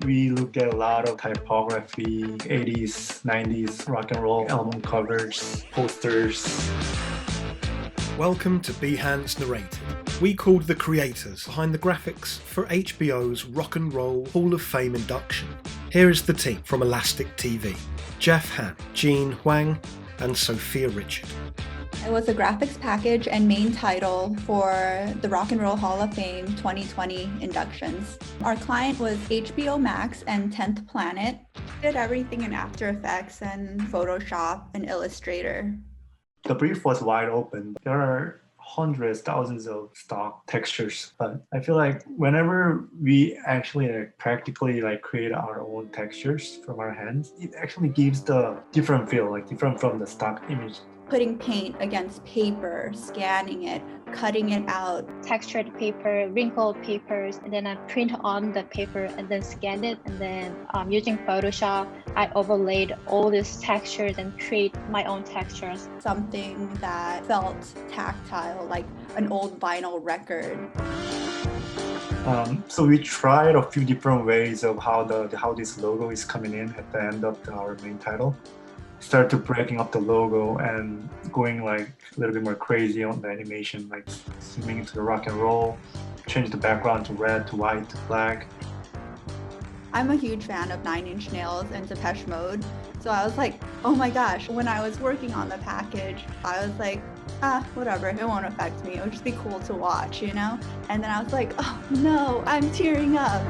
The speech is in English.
we look at a lot of typography, 80s, 90s rock and roll album covers, posters. Welcome to Behance Narrated. We called the creators behind the graphics for HBO's Rock and Roll Hall of Fame induction. Here is the team from Elastic TV: Jeff Han, Jean Huang, and Sophia Richard. It was a graphics package and main title for the Rock and Roll Hall of Fame 2020 inductions. Our client was HBO Max and 10th Planet. Did everything in After Effects and Photoshop and Illustrator. The brief was wide open. There are hundreds, thousands of stock textures, but I feel like whenever we actually practically create our own textures from our hands, it actually gives the different feel, different from the stock image. Putting paint against paper, scanning it, cutting it out. Textured paper, wrinkled papers, and then I print on the paper and then scan it. And then using Photoshop, I overlaid all these textures and create my own textures. Something that felt tactile, like an old vinyl record. So we tried a few different ways of how this logo is coming in at the end of our main title. Start to breaking up the logo and going a little bit more crazy on the animation, zooming into the rock and roll, change the background to red, to white, to black. I'm a huge fan of Nine Inch Nails and Depeche Mode, so I was like, oh my gosh, when I was working on the package, I was like, whatever, it won't affect me, it would just be cool to watch, you know? And then I was like, oh no, I'm tearing up.